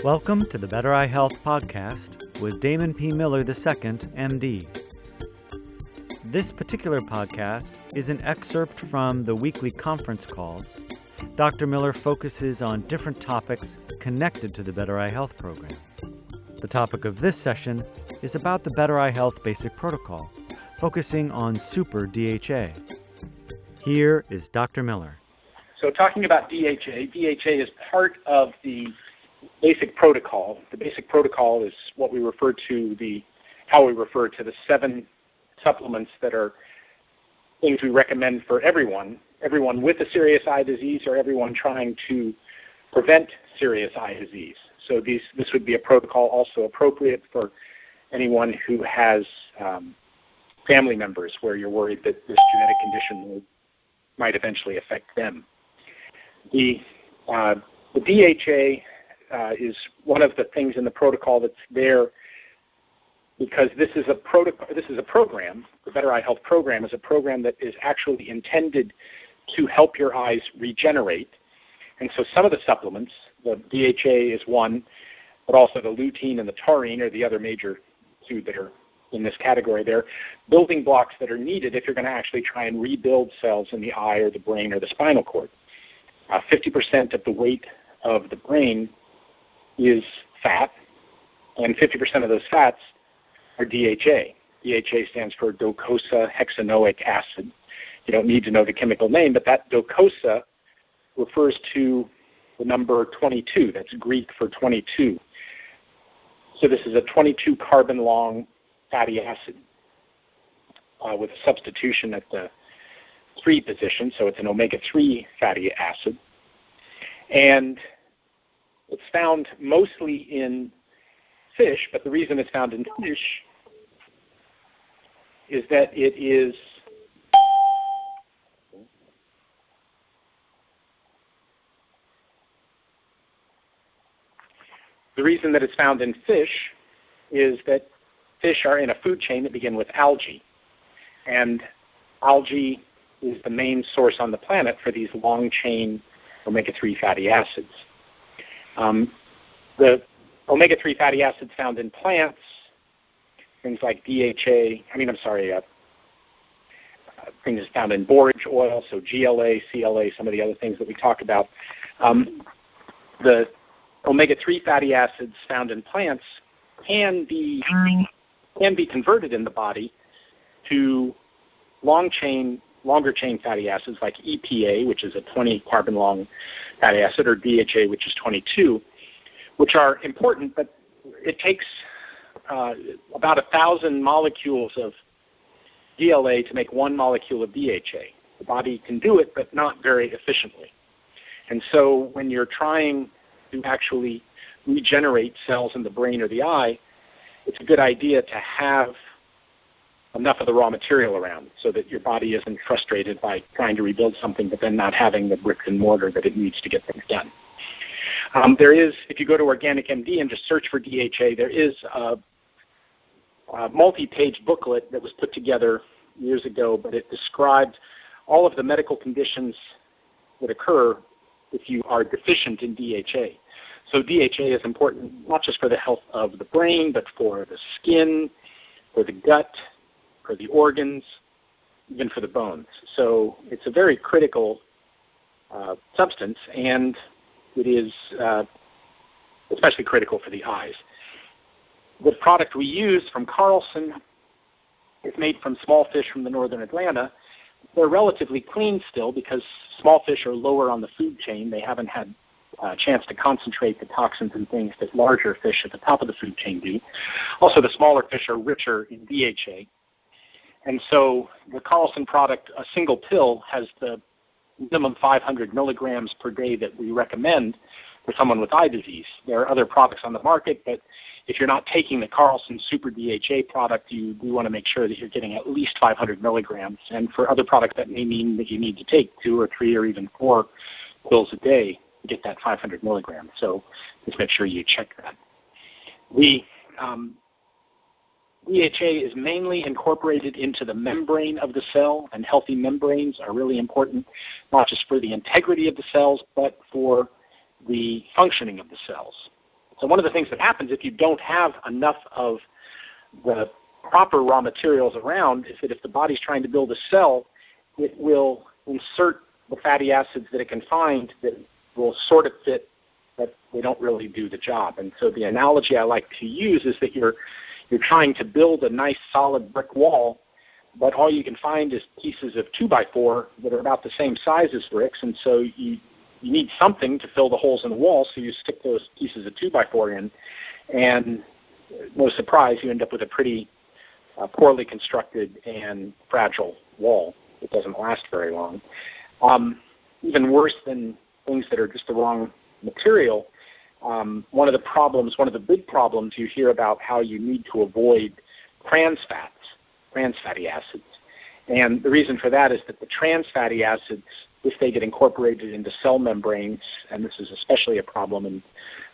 Welcome to the Better Eye Health Podcast with Damon P. Miller II, MD. This particular podcast is an excerpt from the weekly conference calls. Dr. Miller focuses on different topics connected to the Better Eye Health program. The topic of this session is about the Better Eye Health Basic Protocol, focusing on Super DHA. Here is Dr. Miller. So talking about DHA, DHA is part of the basic protocol. The basic protocol is what we refer to, how we refer to the 7 supplements that are things we recommend for everyone with a serious eye disease or everyone trying to prevent serious eye disease. So this would be a protocol also appropriate for anyone who has family members where you're worried that this genetic condition might eventually affect them. The DHA is one of the things in the protocol that's there because this is a program. The Better Eye Health program is a program that is actually intended to help your eyes regenerate. And so some of the supplements, the DHA is one, but also the lutein and the taurine are the other major 2 that are in this category. They're building blocks that are needed if you're going to actually try and rebuild cells in the eye or the brain or the spinal cord. 50% of the weight of the brain is fat, and 50% of those fats are DHA. DHA stands for docosahexaenoic acid. You don't need to know the chemical name, but that docosa refers to the number 22. That's Greek for 22. So this is a 22 carbon long fatty acid with a substitution at the 3 position, so it's an omega-3 fatty acid. And it's found mostly in fish, but the reason it's found in fish is that it is fish are in a food chain that begin with algae. And algae is the main source on the planet for these long-chain omega-3 fatty acids. The omega-3 fatty acids found in plants, things like things found in borage oil, so GLA, CLA, some of the other things that we talked about. The omega-3 fatty acids found in plants can be converted in the body to longer chain fatty acids like EPA, which is a 20 carbon long fatty acid, or DHA, which is 22, which are important, but it takes about 1,000 molecules of GLA to make 1 molecule of DHA. The body can do it, but not very efficiently. And so when you're trying to actually regenerate cells in the brain or the eye, it's a good idea to have enough of the raw material around so that your body isn't frustrated by trying to rebuild something but then not having the brick and mortar that it needs to get things done. There is, if you go to Organic MD and just search for DHA, there is a multi-page booklet that was put together years ago, but it described all of the medical conditions that occur if you are deficient in DHA. So DHA is important not just for the health of the brain, but for the skin, for the gut, for the organs, even for the bones. So it's a very critical substance, and it is especially critical for the eyes. The product we use from Carlson is made from small fish from the northern Atlanta. They're relatively clean still because small fish are lower on the food chain. They haven't had a chance to concentrate the toxins and things that larger fish at the top of the food chain do. Also, the smaller fish are richer in DHA. And so the Carlson product, a single pill, has the minimum 500 milligrams per day that we recommend for someone with eye disease. There are other products on the market, but if you're not taking the Carlson Super DHA product, you do want to make sure that you're getting at least 500 milligrams. And for other products, that may mean that you need to take 2 or 3 or even 4 pills a day to get that 500 milligrams. So just make sure you check that. The DHA is mainly incorporated into the membrane of the cell, and healthy membranes are really important, not just for the integrity of the cells, but for the functioning of the cells. So one of the things that happens if you don't have enough of the proper raw materials around is that if the body's trying to build a cell, it will insert the fatty acids that it can find that will sort of fit, but they don't really do the job. And so the analogy I like to use is that you're trying to build a nice solid brick wall, but all you can find is pieces of 2x4 that are about the same size as bricks, and so you need something to fill the holes in the wall, so you stick those pieces of 2x4 in, and no surprise, you end up with a pretty poorly constructed and fragile wall. It doesn't last very long. Even worse than things that are just the wrong material, one of the big problems you hear about how you need to avoid trans fatty acids. And the reason for that is that the trans fatty acids, if they get incorporated into cell membranes, and this is especially a problem in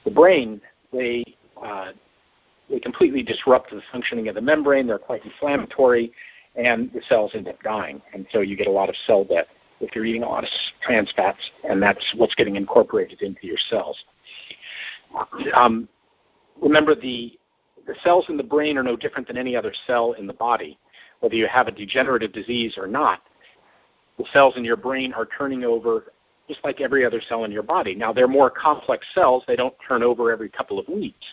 the brain, they completely disrupt the functioning of the membrane. They're quite inflammatory, and the cells end up dying. And so you get a lot of cell death if you're eating a lot of trans fats, and that's what's getting incorporated into your cells. Remember, the cells in the brain are no different than any other cell in the body. Whether you have a degenerative disease or not, the cells in your brain are turning over just like every other cell in your body. Now, they're more complex cells. They don't turn over every couple of weeks.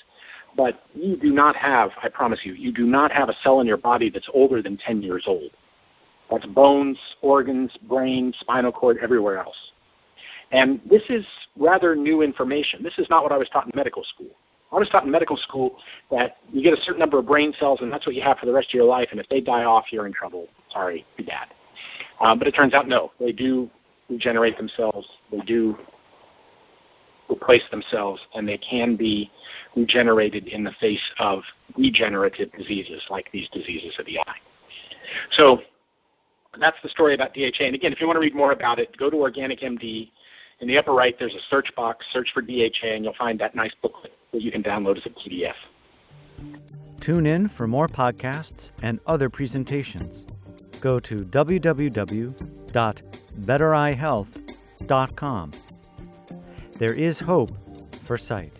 But you do not have, I promise you do not have a cell in your body that's older than 10 years old. That's bones, organs, brain, spinal cord, everywhere else. And this is rather new information. This is not what I was taught in medical school. I was taught in medical school that you get a certain number of brain cells, and that's what you have for the rest of your life, and if they die off, you're in trouble. Sorry, be bad. But it turns out, no, they do regenerate themselves. They do replace themselves, and they can be regenerated in the face of regenerative diseases like these diseases of the eye. So that's the story about DHA. And again, if you want to read more about it, go to Organic MD. In the upper right, there's a search box. Search for DHA, and you'll find that nice booklet that you can download as a PDF. Tune in for more podcasts and other presentations. Go to www.bettereyehealth.com. There is hope for sight.